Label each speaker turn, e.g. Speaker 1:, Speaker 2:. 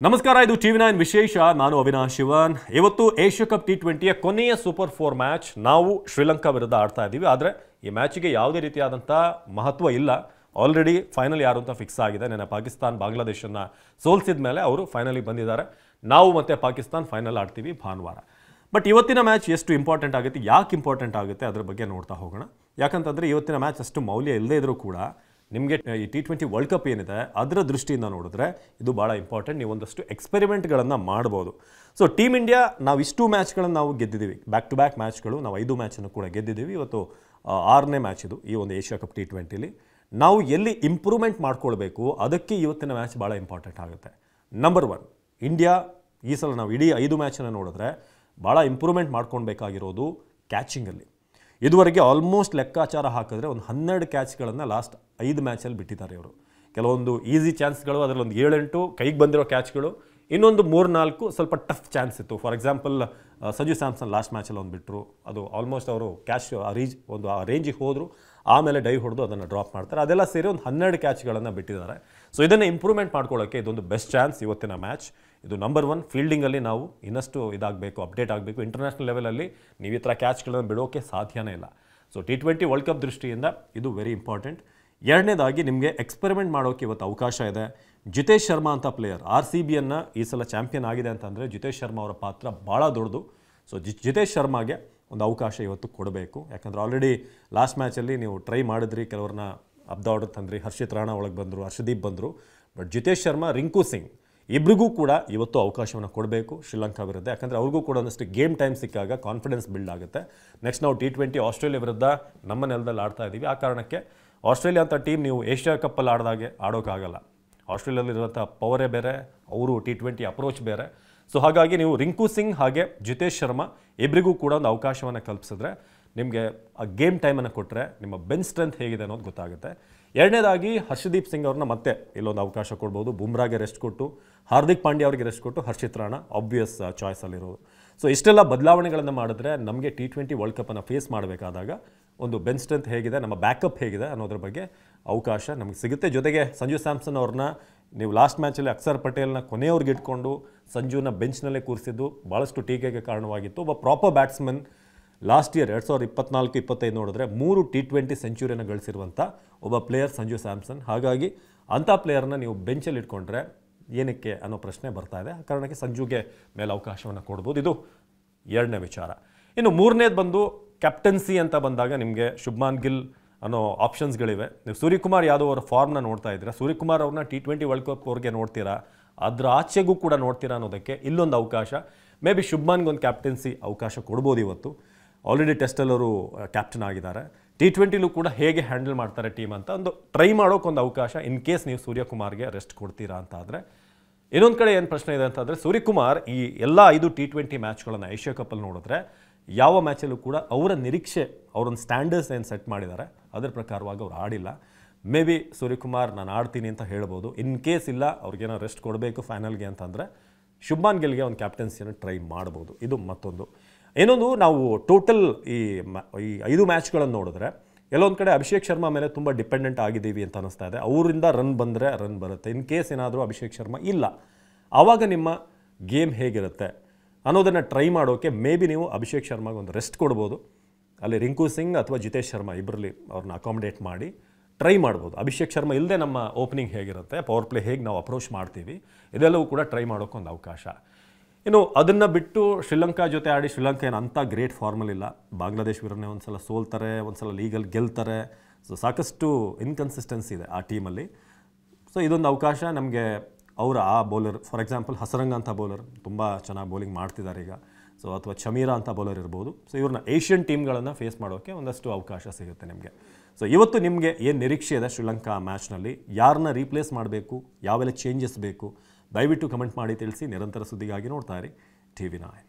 Speaker 1: ನಮಸ್ಕಾರ, ಇದು ಟಿವಿ9 ವಿಶೇಷ. ನಾನು ಅವಿನಾಶ್ ಶಿವನ್. ಇವತ್ತು ಏಷ್ಯಾ ಕಪ್ ಟಿ20ಯ ಕೊನೆಯ ಸೂಪರ್ 4 ಮ್ಯಾಚ್ ನಾವು ಶ್ರೀಲಂಕಾ ವಿರುದ್ಧ ಆಡ್ತಾ ಇದ್ದೀವಿ. ಆದರೆ ಈ ಮ್ಯಾಚಿಗೆ ಯಾವುದೇ ರೀತಿಯಾದಂಥ ಮಹತ್ವ ಇಲ್ಲ. ಆಲ್ರೆಡಿ ಫೈನಲ್ ಯಾರು ಅಂತ ಫಿಕ್ಸ್ ಆಗಿದೆ. ನೆನ್ನೆ ಪಾಕಿಸ್ತಾನ್ ಬಾಂಗ್ಲಾದೇಶನ್ನು ಸೋಲಿಸಿದ ಮೇಲೆ ಅವರು ಫೈನಲಿಗೆ ಬಂದಿದ್ದಾರೆ. ನಾವು ಮತ್ತೆ ಪಾಕಿಸ್ತಾನ್ ಫೈನಲ್ ಆಡ್ತೀವಿ ಭಾನುವಾರ. ಬಟ್ ಇವತ್ತಿನ ಮ್ಯಾಚ್ ಎಷ್ಟು ಇಂಪಾರ್ಟೆಂಟ್ ಆಗುತ್ತೆ, ಯಾಕೆ ಇಂಪಾರ್ಟೆಂಟ್ ಆಗುತ್ತೆ ಅದರ ಬಗ್ಗೆ ನೋಡ್ತಾ ಹೋಗೋಣ. ಯಾಕಂತಂದರೆ ಇವತ್ತಿನ ಮ್ಯಾಚ್ ಅಷ್ಟು ಮೌಲ್ಯ ಇಲ್ಲದೇ ಇದ್ರೂ ಕೂಡ ನಿಮಗೆ ಈ ಟಿ20 ವರ್ಲ್ಡ್ ಕಪ್ ಏನಿದೆ ಅದರ ದೃಷ್ಟಿಯಿಂದ ನೋಡಿದ್ರೆ ಇದು ಭಾಳ ಇಂಪಾರ್ಟೆಂಟ್. ನೀವು ಒಂದಷ್ಟು ಎಕ್ಸ್ಪೆರಿಮೆಂಟ್ಗಳನ್ನು ಮಾಡ್ಬೋದು. ಸೊ ಟೀಮ್ ಇಂಡಿಯಾ ನಾವು ಇಷ್ಟು ಮ್ಯಾಚ್ಗಳನ್ನು ನಾವು ಗೆದ್ದಿದ್ದೀವಿ, ಬ್ಯಾಕ್ ಟು ಬ್ಯಾಕ್ ಮ್ಯಾಚ್ಗಳು. ನಾವು 5 ಮ್ಯಾಚನ್ನು ಕೂಡ ಗೆದ್ದಿದ್ದೀವಿ. ಇವತ್ತು 6ನೇ ಮ್ಯಾಚ್ ಇದು ಈ ಒಂದು ಏಷ್ಯಾ ಕಪ್ ಟಿ20ಲಿ. ನಾವು ಎಲ್ಲಿ ಇಂಪ್ರೂವ್ಮೆಂಟ್ ಮಾಡ್ಕೊಳ್ಬೇಕು ಅದಕ್ಕೆ ಇವತ್ತಿನ ಮ್ಯಾಚ್ ಭಾಳ ಇಂಪಾರ್ಟೆಂಟ್ ಆಗುತ್ತೆ. ನಂಬರ್ 1, ಇಂಡಿಯಾ ಈ ಸಲ ನಾವು ಇಡೀ 5 ಮ್ಯಾಚನ್ನು ನೋಡಿದ್ರೆ ಭಾಳ ಇಂಪ್ರೂವ್ಮೆಂಟ್ ಮಾಡ್ಕೊಳ್ಬೇಕಾಗಿರೋದು ಕ್ಯಾಚಿಂಗಲ್ಲಿ. ಇದುವರೆಗೆ ಆಲ್ಮೋಸ್ಟ್ ಲೆಕ್ಕಾಚಾರ ಹಾಕಿದ್ರೆ ಒಂದು 12 ಕ್ಯಾಚ್ಗಳನ್ನು ಲಾಸ್ಟ್ 5 ಮ್ಯಾಚಲ್ಲಿ ಬಿಟ್ಟಿದ್ದಾರೆ ಇವರು. ಕೆಲವೊಂದು ಈಸಿ ಚಾನ್ಸ್ಗಳು, ಅದರಲ್ಲಿ ಒಂದು 7-8 ಕೈಗೆ ಬಂದಿರೋ ಕ್ಯಾಚ್ಗಳು, ಇನ್ನೊಂದು 3-4 ಸ್ವಲ್ಪ ಟಫ್ ಚಾನ್ಸ್ ಇತ್ತು. For example Sanju Samson last ಮ್ಯಾಚಲ್ಲಿ ಒಂದು ಬಿಟ್ಟರು. ಅದು ಆಲ್ಮೋಸ್ಟ್ ಅವರು ಕ್ಯಾಚ್ ಆ ರೇಂಜಿಗೆ ಹೋದರು, ಆಮೇಲೆ ಡೈ ಹೊಡೆದು ಅದನ್ನು ಡ್ರಾಪ್ ಮಾಡ್ತಾರೆ. ಅದೆಲ್ಲ ಸೇರಿ ಒಂದು 12 ಕ್ಯಾಚ್ಗಳನ್ನು ಬಿಟ್ಟಿದ್ದಾರೆ. ಸೊ ಇದನ್ನು ಇಂಪ್ರೂವ್ಮೆಂಟ್ ಮಾಡ್ಕೊಳ್ಳೋಕ್ಕೆ ಇದೊಂದು ಬೆಸ್ಟ್ ಚಾನ್ಸ್ ಇವತ್ತಿನ ಮ್ಯಾಚ್. ಇದು ನಂಬರ್ 1. ಫೀಲ್ಡಿಂಗಲ್ಲಿ ನಾವು ಇನ್ನಷ್ಟು ಇದಾಗಬೇಕು, ಅಪ್ಡೇಟ್ ಆಗಬೇಕು. ಇಂಟರ್ನ್ಯಾಷನಲ್ ಲೆವೆಲಲ್ಲಿ ನೀವು ಈ ಥರ ಕ್ಯಾಚ್ಗಳನ್ನು ಬಿಡೋಕ್ಕೆ ಸಾಧ್ಯನೇ ಇಲ್ಲ. ಸೊ ಟಿ20 ವರ್ಲ್ಡ್ ಕಪ್ ದೃಷ್ಟಿಯಿಂದ ಇದು ವೆರಿ ಇಂಪಾರ್ಟೆಂಟ್. ಎರಡನೇದಾಗಿ ನಿಮಗೆ ಎಕ್ಸ್ಪೆರಿಮೆಂಟ್ ಮಾಡೋಕ್ಕೆ ಇವತ್ತು ಅವಕಾಶ ಇದೆ. ಜಿತೇಶ್ ಶರ್ಮಾ ಅಂತ ಪ್ಲೇಯರ್ RCBಯನ್ನು ಈ ಸಲ ಚಾಂಪಿಯನ್ ಆಗಿದೆ ಅಂತಂದರೆ ಜಿತೇಶ್ ಶರ್ಮಾ ಅವರ ಪಾತ್ರ ಭಾಳ ದೊಡ್ಡದು. ಸೊ ಜಿತೇಶ್ ಶರ್ಮಾಗೆ ಒಂದು ಅವಕಾಶ ಇವತ್ತು ಕೊಡಬೇಕು. ಯಾಕಂದರೆ ಆಲ್ರೆಡಿ ಲಾಸ್ಟ್ ಮ್ಯಾಚಲ್ಲಿ ನೀವು ಟ್ರೈ ಮಾಡಿದ್ರಿ, ಕೆಲವ್ರನ್ನ ಅಪ್ ದ ಆರ್ಡರ್ ತಂದ್ರಿ. ಹರ್ಷಿತ್ ರಾಣಾ ಒಳಗೆ ಬಂದರು, ಹರ್ಷದೀಪ್ ಬಂದರು. ಬಟ್ ಜಿತೇಶ್ ಶರ್ಮಾ, ರಿಂಕು ಸಿಂಗ್ ಇಬ್ಬರಿಗೂ ಕೂಡ ಇವತ್ತು ಅವಕಾಶವನ್ನು ಕೊಡಬೇಕು ಶ್ರೀಲಂಕಾ ವಿರುದ್ಧ. ಯಾಕಂದರೆ ಅವ್ರಿಗೂ ಕೂಡ ಒಂದಷ್ಟು ಗೇಮ್ ಟೈಮ್ ಸಿಕ್ಕಾಗ ಕಾನ್ಫಿಡೆನ್ಸ್ ಬಿಲ್ಡ್ ಆಗುತ್ತೆ. ನೆಕ್ಸ್ಟ್ ನಾವು ಟಿ20 ಆಸ್ಟ್ರೇಲಿಯಾ ವಿರುದ್ಧ ನಮ್ಮ ನೆಲದಲ್ಲಿ ಆಡ್ತಾ ಇದ್ದೀವಿ. ಆ ಕಾರಣಕ್ಕೆ ಆಸ್ಟ್ರೇಲಿಯಾ ಅಂತ ಟೀಮ್ ನೀವು ಏಷ್ಯಾ ಕಪ್ಪಲ್ಲಿ ಆಡಿದಾಗೆ ಆಡೋಕ್ಕಾಗಲ್ಲ. ಆಸ್ಟ್ರೇಲಿಯಾದಲ್ಲಿರುವಂಥ ಪವರೇ ಬೇರೆ, ಅವರು ಟಿ20 ಅಪ್ರೋಚ್ ಬೇರೆ. ಸೊ ಹಾಗಾಗಿ ನೀವು ರಿಂಕು ಸಿಂಗ್ ಹಾಗೆ ಜಿತೇಶ್ ಶರ್ಮಾ ಇಬ್ಬರಿಗೂ ಕೂಡ ಒಂದು ಅವಕಾಶವನ್ನು ಕಲ್ಪಿಸಿದ್ರೆ, ನಿಮಗೆ ಆ ಗೇಮ್ ಟೈಮನ್ನು ಕೊಟ್ಟರೆ ನಿಮ್ಮ ಬೆಂಚ್ ಸ್ಟ್ರೆಂತ್ ಹೇಗಿದೆ ಅನ್ನೋದು ಗೊತ್ತಾಗುತ್ತೆ. ಎರಡನೇದಾಗಿ ಹರ್ಷದೀಪ್ ಸಿಂಗ್ ಅವ್ರನ್ನ ಮತ್ತೆ ಇಲ್ಲೊಂದು ಅವಕಾಶ ಕೊಡ್ಬೋದು. ಬುಮ್ರಾಗೆ ರೆಸ್ಟ್ ಕೊಟ್ಟು, ಹಾರ್ದಿಕ್ ಪಾಂಡ್ಯ ಅವರಿಗೆ ರೆಸ್ಟ್ ಕೊಟ್ಟು, ಹರ್ಷಿತ್ ರಾಣಾ ಆಬ್ವಿಯಸ್ ಚಾಯ್ಸಲ್ಲಿರೋದು. ಸೊ ಇಷ್ಟೆಲ್ಲ ಬದಲಾವಣೆಗಳನ್ನು ಮಾಡಿದ್ರೆ ನಮಗೆ ಟಿ20 ವರ್ಲ್ಡ್ ಕಪ್ಪನ್ನು ಫೇಸ್ ಮಾಡಬೇಕಾದಾಗ ಒಂದು ಬೆಂಚ್ ಸ್ಟ್ರೆಂತ್ ಹೇಗಿದೆ, ನಮ್ಮ ಬ್ಯಾಕಪ್ ಹೇಗಿದೆ ಅನ್ನೋದ್ರ ಬಗ್ಗೆ ಅವಕಾಶ ನಮಗೆ ಸಿಗುತ್ತೆ. ಜೊತೆಗೆ ಸಂಜು ಸ್ಯಾಮ್ಸನ್ ಅವ್ರನ್ನ ನೀವು ಲಾಸ್ಟ್ ಮ್ಯಾಚಲ್ಲಿ ಅಕ್ಷರ್ ಪಟೇಲ್ನ ಕೊನೆಯವ್ರಿಗೆ ಇಟ್ಕೊಂಡು ಸಂಜುನ ಬೆಂಚ್ನಲ್ಲೇ ಕೂರಿಸಿದ್ದು ಭಾಳಷ್ಟು ಟೀಕೆಗೆ ಕಾರಣವಾಗಿತ್ತು. ಒಬ್ಬ ಪ್ರಾಪರ್ ಬ್ಯಾಟ್ಸ್ಮನ್ ಲಾಸ್ಟ್ ಇಯರ್ 2024-25 ನೋಡಿದ್ರೆ 3 ಟಿ20 ಸೆಂಚುರಿಯನ್ನು ಗಳಿಸಿರುವಂಥ ಒಬ್ಬ ಪ್ಲೇಯರ್ ಸಂಜು ಸ್ಯಾಮ್ಸನ್. ಹಾಗಾಗಿ ಅಂಥ ಪ್ಲೇಯರ್ನ ನೀವು ಬೆಂಚಲ್ಲಿ ಇಟ್ಕೊಂಡ್ರೆ ಏನಕ್ಕೆ ಅನ್ನೋ ಪ್ರಶ್ನೆ ಬರ್ತಾ ಇದೆ. ಆ ಕಾರಣಕ್ಕೆ ಸಂಜುಗೆ ಮೇಲೆ ಅವಕಾಶವನ್ನು ಕೊಡ್ಬೋದು. ಇದು ಎರಡನೇ ವಿಚಾರ. ಇನ್ನು ಮೂರನೇದು ಬಂದು ಕ್ಯಾಪ್ಟನ್ಸಿ ಅಂತ ಬಂದಾಗ ನಿಮಗೆ ಶುಭ್ಮಾನ್ ಗಿಲ್ ಅನ್ನೋ ಆಪ್ಷನ್ಸ್ಗಳಿವೆ. ನೀವು ಸೂರ್ಯಕುಮಾರ್ ಯಾದವ್ ಅವರ ಫಾರ್ಮ್ನ ನೋಡ್ತಾ ಇದ್ದೀರಾ. ಸೂರ್ಯಕುಮಾರ್ ಅವ್ರನ್ನ ಟಿ20 ವರ್ಲ್ಡ್ ಕಪ್ ಅವ್ರಿಗೆ ನೋಡ್ತೀರಾ, ಅದರ ಆಚೆಗೂ ಕೂಡ ನೋಡ್ತೀರಾ ಅನ್ನೋದಕ್ಕೆ ಇಲ್ಲೊಂದು ಅವಕಾಶ. ಮೇ ಬಿ ಶುಭ್ಮಾನ್ಗೆ ಒಂದು ಕ್ಯಾಪ್ಟನ್ಸಿ ಅವಕಾಶ ಕೊಡ್ಬೋದು ಇವತ್ತು. ಆಲ್ರೆಡಿ ಟೆಸ್ಟಲ್ಲಿ ಅವರು ಕ್ಯಾಪ್ಟನ್ ಆಗಿದ್ದಾರೆ. ಟಿ20ಲೂ ಕೂಡ ಹೇಗೆ ಹ್ಯಾಂಡಲ್ ಮಾಡ್ತಾರೆ ಟೀಮ್ ಅಂತ ಒಂದು ಟ್ರೈ ಮಾಡೋಕ್ಕೊಂದು ಅವಕಾಶ, ಇನ್ ಕೇಸ್ ನೀವು ಸೂರ್ಯಕುಮಾರ್ಗೆ ರೆಸ್ಟ್ ಕೊಡ್ತೀರಾ ಅಂತ ಆದರೆ. ಇನ್ನೊಂದು ಕಡೆ ಏನು ಪ್ರಶ್ನೆ ಇದೆ ಅಂತಂದರೆ, ಸೂರ್ಯಕುಮಾರ್ ಈ ಎಲ್ಲ 5 ಟಿ20 ಮ್ಯಾಚ್ಗಳನ್ನು ಏಷ್ಯಾ ಕಪ್ಪಲ್ಲಿ ನೋಡಿದ್ರೆ ಯಾವ ಮ್ಯಾಚಲ್ಲೂ ಕೂಡ ಅವರ ನಿರೀಕ್ಷೆ, ಅವರೊಂದು ಸ್ಟ್ಯಾಂಡರ್ಡ್ಸ್ ಏನು ಸೆಟ್ ಮಾಡಿದ್ದಾರೆ ಅದರ ಪ್ರಕಾರವಾಗಿ ಅವ್ರು ಆಡಿಲ್ಲ. ಮೇ ಬಿ ಸೂರ್ಯಕುಮಾರ್ ನಾನು ಆಡ್ತೀನಿ ಅಂತ ಹೇಳ್ಬೋದು. ಇನ್ ಕೇಸ್ ಇಲ್ಲ, ಅವ್ರಿಗೇನೋ ರೆಸ್ಟ್ ಕೊಡಬೇಕು ಫೈನಲ್ಗೆ ಅಂತಂದರೆ ಶುಭ್ಮಾನ್ ಗಿಲ್ಗೆ ಒಂದು ಕ್ಯಾಪ್ಟನ್ಸಿಯನ್ನು ಟ್ರೈ ಮಾಡ್ಬೋದು. ಇದು ಮತ್ತೊಂದು. ಇನ್ನೊಂದು, ನಾವು ಟೋಟಲ್ ಈ 5 ಮ್ಯಾಚ್ಗಳನ್ನು ನೋಡಿದ್ರೆ ಎಲ್ಲೊಂದು ಕಡೆ ಅಭಿಷೇಕ್ ಶರ್ಮಾ ಮೇಲೆ ತುಂಬ ಡಿಪೆಂಡೆಂಟ್ ಆಗಿದ್ದೀವಿ ಅಂತ ಅನ್ನಿಸ್ತಾ ಇದೆ. ಅವರಿಂದ ರನ್ ಬಂದರೆ ರನ್ ಬರುತ್ತೆ. ಇನ್ ಕೇಸ್ ಏನಾದರೂ ಅಭಿಷೇಕ್ ಶರ್ಮಾ ಇಲ್ಲ, ಆವಾಗ ನಿಮ್ಮ ಗೇಮ್ ಹೇಗಿರುತ್ತೆ ಅನ್ನೋದನ್ನು ಟ್ರೈ ಮಾಡೋಕ್ಕೆ ಮೇ ಬಿ ನೀವು ಅಭಿಷೇಕ್ ಶರ್ಮಾಗೆ ಒಂದು ರೆಸ್ಟ್ ಕೊಡ್ಬೋದು. ಅಲ್ಲಿ ರಿಂಕು ಸಿಂಗ್ ಅಥವಾ ಜಿತೇಶ್ ಶರ್ಮಾ ಇಬ್ಬರಲ್ಲಿ ಅವ್ರನ್ನ ಅಕಾಮಿಡೇಟ್ ಮಾಡಿ ಟ್ರೈ ಮಾಡ್ಬೋದು. ಅಭಿಷೇಕ್ ಶರ್ಮಾ ಇಲ್ಲದೆ ನಮ್ಮ ಓಪನಿಂಗ್ ಹೇಗಿರುತ್ತೆ, ಪವರ್ ಪ್ಲೇ ಹೇಗೆ ನಾವು ಅಪ್ರೋಚ್ ಮಾಡ್ತೀವಿ, ಇದೆಲ್ಲವೂ ಕೂಡ ಟ್ರೈ ಮಾಡೋಕ್ಕೊಂದು ಅವಕಾಶ. ಇನ್ನು ಅದನ್ನು ಬಿಟ್ಟು ಶ್ರೀಲಂಕಾ ಜೊತೆ ಆಡಿ, ಶ್ರೀಲಂಕಾ ಏನು ಅಂಥ ಗ್ರೇಟ್ ಫಾರ್ಮಲ್ಲಿಲ್ಲ. ಬಾಂಗ್ಲಾದೇಶ್ ವಿರುದ್ಧ ಒಂದು ಸಲ ಸೋಲ್ತಾರೆ, ಒಂದು ಸಲ ಲೀಗಲ್ಲಿ ಗೆಲ್ತಾರೆ. ಸೊ ಸಾಕಷ್ಟು ಇನ್ಕನ್ಸಿಸ್ಟೆನ್ಸಿ ಇದೆ ಆ ಟೀಮಲ್ಲಿ. ಸೊ ಇದೊಂದು ಅವಕಾಶ ನಮಗೆ. ಅವರ ಆ ಬೌಲರ್, ಫಾರ್ ಎಕ್ಸಾಂಪಲ್ ಹಸರಂಗ ಅಂತ ಬೌಲರ್ ತುಂಬ ಚೆನ್ನಾಗಿ ಬೌಲಿಂಗ್ ಮಾಡ್ತಿದ್ದಾರೆ ಈಗ. ಸೊ ಅಥವಾ ಚಮೀರಾ ಅಂತ ಬೌಲರ್ ಇರ್ಬೋದು. ಸೊ ಇವ್ರನ್ನ ಏಷ್ಯನ್ ಟೀಮ್ಗಳನ್ನು ಫೇಸ್ ಮಾಡೋಕ್ಕೆ ಒಂದಷ್ಟು ಅವಕಾಶ ಸಿಗುತ್ತೆ ನಿಮಗೆ. ಸೊ ಇವತ್ತು ನಿಮಗೆ ಏನು ನಿರೀಕ್ಷೆ ಇದೆ ಶ್ರೀಲಂಕಾ ಮ್ಯಾಚ್ನಲ್ಲಿ, ಯಾರನ್ನ ರೀಪ್ಲೇಸ್ ಮಾಡಬೇಕು, ಯಾವೆಲ್ಲ ಚೇಂಜಸ್ ಬೇಕು, ದಯವಿಟ್ಟು ಕಮೆಂಟ್ ಮಾಡಿ ತಿಳಿಸಿ. ನಿರಂತರ ಸುದ್ದಿಗಾಗಿ ನೋಡ್ತಾ ಇರಿ ಟಿವಿ9.